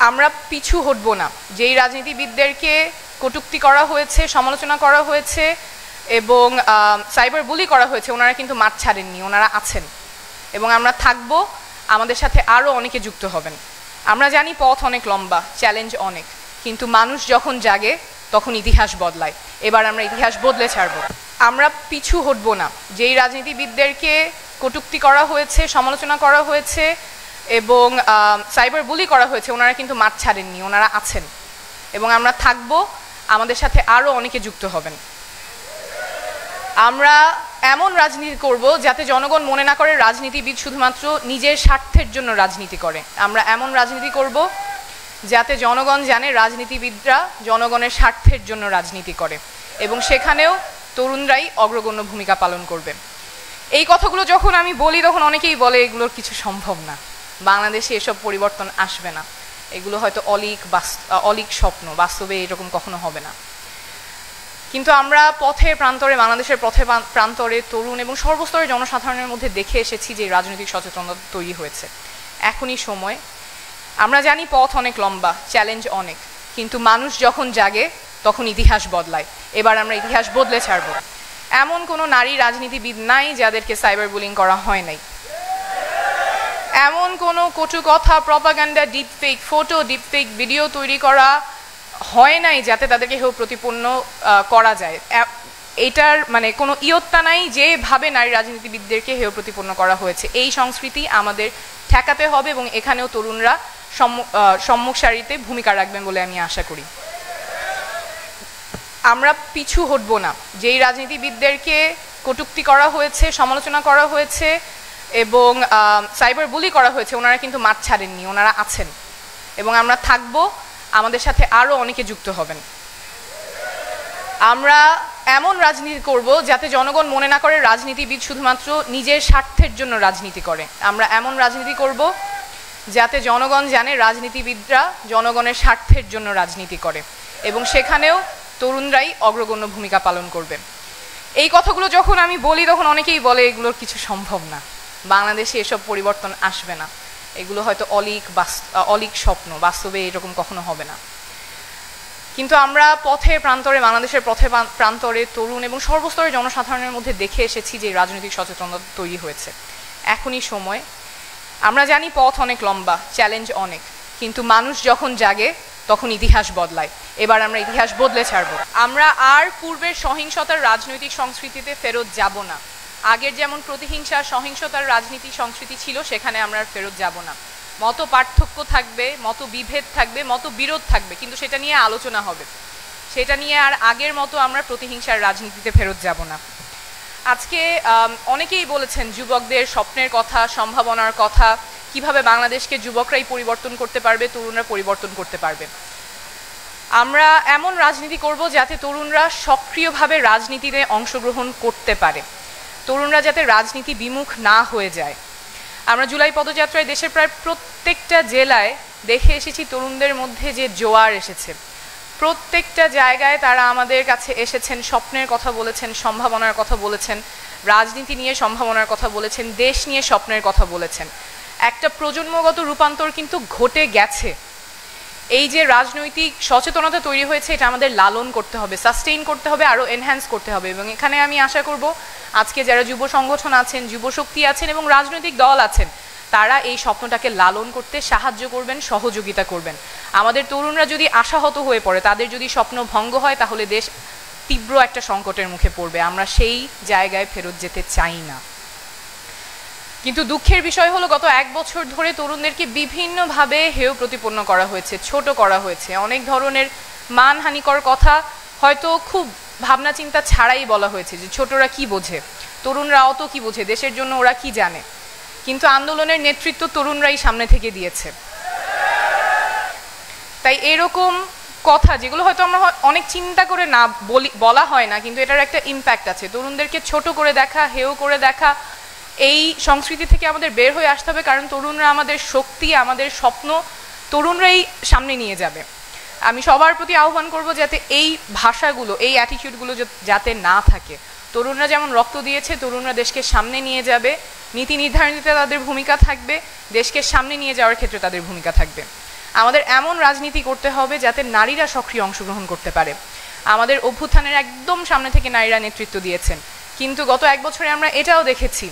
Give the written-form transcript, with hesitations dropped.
আমরা পিছু হটব না। যেই রাজনীতিবিদদেরকে কটূক্তি করা হয়েছে, সমালোচনা করা হয়েছে এবং সাইবার বুলি করা হয়েছে, ওনারা কিন্তু মাঠ ছাড়েননি, ওনারা আছেন এবং আমরা থাকব। আমাদের সাথে আরও অনেকে যুক্ত হবেন। আমরা জানি পথ অনেক লম্বা, চ্যালেঞ্জ অনেক, কিন্তু মানুষ যখন জাগে তখন ইতিহাস বদলায়। এবার আমরা ইতিহাস বদলে ছাড়ব। আমরা পিছু হটব না। যেই রাজনীতিবিদদেরকে কটূক্তি করা হয়েছে, সমালোচনা করা হয়েছে এবং সাইবার বুলি করা হয়েছে, ওনারা কিন্তু মাঠ ছাড়েননি, ওনারা আছেন এবং আমরা থাকব। আমাদের সাথে আরও অনেকে যুক্ত হবেন। আমরা এমন রাজনীতি করব যাতে জনগণ মনে না করে রাজনীতিবিদ শুধুমাত্র নিজের স্বার্থের জন্য রাজনীতি করে। আমরা এমন রাজনীতি করব যাতে জনগণ জানে রাজনীতিবিদরা জনগণের স্বার্থের জন্য রাজনীতি করে এবং সেখানেও তরুণরাই অগ্রগণ্য ভূমিকা পালন করবে। এই কথাগুলো যখন আমি বলি তখন অনেকেই বলে এগুলোর কিছু সম্ভব না, বাংলাদেশে এসব পরিবর্তন আসবে না, এগুলো হয়তো অলীক স্বপ্ন, বাস্তবে এরকম কখনো হবে না। কিন্তু আমরা পথের প্রান্তরে, বাংলাদেশের পথের প্রান্তরে তরুণ এবং সর্বস্তরের জনসাধারণের মধ্যে দেখে এসেছি যে রাজনৈতিক সচেতনতা তৈরি হয়েছে। এখনই সময়। আমরা জানি পথ অনেক লম্বা, চ্যালেঞ্জ অনেক, কিন্তু মানুষ যখন জাগে তখন ইতিহাস বদলায়। এবার আমরা ইতিহাস বদলে ছাড়ব। এমন কোনো নারী রাজনীতিবিদ নাই যাদেরকে সাইবার বুলিং করা হয় নাই। এমন কোনো কটু কথা, propaganda, deepfake photo, deepfake video তৈরি করা হয় নাই যাতে তাদেরকে হেয় প্রতিপন্ন করা যায়। এটার মানে কোনো ইয়ত্তা নাই যেভাবে নারী রাজনীতিবিদদেরকে হেয় প্রতিপন্ন করা হয়েছে। এই সংস্কৃতি আমাদের ঠেকাতে হবে এবং এখানেও তরুণরা সম্মুখ সারিতে ভূমিকা রাখবেন বলে আমি আশা করি। আমরা পিছু হটব না। যেই রাজনীতিবিদদেরকে কটূক্তি করা হয়েছে, সমালোচনা করা হয়েছে এবং সাইবার বুলি করা হয়েছে, ওনারা কিন্তু মাঠ ছাড়েননি, ওনারা আছেন এবং আমরা থাকব। আমাদের সাথে আরও অনেকে যুক্ত হবেন। আমরা এমন রাজনীতি করব যাতে জনগণ মনে না করে রাজনীতিবিদ শুধুমাত্র নিজের স্বার্থের জন্য রাজনীতি করে। আমরা এমন রাজনীতি করব যাতে জনগণ জানে রাজনীতিবিদরা জনগণের স্বার্থের জন্য রাজনীতি করে এবং সেখানেও তরুণরাই অগ্রগণ্য ভূমিকা পালন করবে। এই কথাগুলো যখন আমি বলি তখন অনেকেই বলে এগুলোর কিছু সম্ভব না, বাংলাদেশে এসব পরিবর্তন আসবে না, এগুলো হয়তো অলীক স্বপ্ন, বাস্তবে এরকম কখনো হবে না। কিন্তু আমরা পথের প্রান্তরে, বাংলাদেশের পথের প্রান্তরে তরুণ এবং সর্বস্তরের জনসাধারণের মধ্যে দেখে এসেছি যে রাজনৈতিক সচেতনতা তৈরি হয়েছে। এখনই সময়। আমরা জানি পথ অনেক লম্বা, চ্যালেঞ্জ অনেক, কিন্তু মানুষ যখন জাগে তখন ইতিহাস বদলায়। এবার আমরা ইতিহাস বদলে ছাড়ব। আমরা আর পূর্বের সহিংসতার রাজনৈতিক সংস্কৃতিতে ফেরত যাব না। আগের যেমন প্রতিহিংসা, সহিংসতার রাজনীতি সংস্কৃতি ছিল, সেখানে আমরা আর ফেরত যাব না। মত পার্থক্য থাকবে, মত বিভেদ থাকবে, মত বিরোধ থাকবে, কিন্তু সেটা নিয়ে আলোচনা হবে। সেটা নিয়ে আর আগের মতো আমরা প্রতিহিংসার রাজনীতিতে ফেরত যাব না। আজকে অনেকেই বলেছেন যুবকদের স্বপ্নের কথা, সম্ভাবনার কথা, কিভাবে বাংলাদেশকে যুবকরাই পরিবর্তন করতে পারবে, তরুণরা পরিবর্তন করতে পারবে। আমরা এমন রাজনীতি করব যাতে তরুণরা সক্রিয়ভাবে রাজনীতিতে অংশগ্রহণ করতে পারে, তরুণরা যাতে রাজনীতি বিমুখ না হয়ে যায়। আমরা জুলাই পদযাত্রায় দেশের প্রায় প্রত্যেকটা জেলায় দেখে এসেছি তরুণদের মধ্যে যে জোয়ার এসেছে। প্রত্যেকটা জায়গায় তারা আমাদের কাছে এসেছেন, স্বপ্নের কথা বলেছেন, সম্ভাবনার কথা বলেছেন, রাজনীতি নিয়ে সম্ভাবনার কথা বলেছেন, দেশ নিয়ে স্বপ্নের কথা বলেছেন। একটা প্রজন্মগত রূপান্তর কিন্তু ঘটে গেছে। এই যে রাজনৈতিক সচেতনতা তৈরি হয়েছে, এটা আমাদের লালন করতে হবে, সাস্টেইন করতে হবে, আরও এনহ্যান্স করতে হবে। এবং এখানে আমি আশা করব আজকে যারা যুব সংগঠন আছেন, যুবশক্তি আছেন এবং রাজনৈতিক দল আছেন, তারা এই স্বপ্নটাকে লালন করতে সাহায্য করবেন, সহযোগিতা করবেন। আমাদের তরুণরা যদি আশাহত হয়ে পড়ে, তাদের যদি স্বপ্ন ভঙ্গ হয়, তাহলে দেশ তীব্র একটা সংকটের মুখে পড়বে। আমরা সেই জায়গায় ফেরত যেতে চাই না। কিন্তু দুঃখের বিষয় হলো গত 1 বছর ধরে তরুণদেরকে বিভিন্নভাবে হেয় প্রতিপন্ন করা হয়েছে, ছোট করা হয়েছে। অনেক ধরনের মানহানিকর কথা হয়তো খুব ভাবনা চিন্তা ছাড়াই বলা হয়েছে যে ছোটরা কি বোঝে, তরুণরা অত কি বোঝে, দেশের জন্য ওরা কি জানে। কিন্তু আন্দোলনের নেতৃত্ব তরুণরাই সামনে থেকে দিয়েছে। তাই এরকম কথা যেগুলো হয়তো আমরা অনেক চিন্তা করে না বলা হয় না, কিন্তু এটার একটা ইম্প্যাক্ট আছে। তরুণদেরকে ছোট করে দেখা, হেয় করে দেখা, এই সংস্কৃতি থেকে আমাদের বের হয়ে আসতে হবে, কারণ তরুণরা আমাদের শক্তি, আমাদের স্বপ্ন তরুণরাই সামনে নিয়ে যাবে। আমি সবার প্রতি আহ্বান করব যাতে এই ভাষাগুলো, এই অ্যাটিটিউডগুলো যাতে না থাকে। তরুণরা যেমন রক্ত দিয়েছে, তরুণরা দেশকে সামনে নিয়ে যাবে, নীতি নির্ধারণীতে তাদের ভূমিকা থাকবে, দেশকে সামনে নিয়ে যাওয়ার ক্ষেত্রে তাদের ভূমিকা থাকবে। আমাদের এমন রাজনীতি করতে হবে যাতে নারীরা সক্রিয় অংশগ্রহণ করতে পারে। আমাদের অভ্যুত্থানের একদম সামনে থেকে নারীরা নেতৃত্ব দিয়েছেন, কিন্তু গত 1 বছরে আমরা এটাও দেখেছি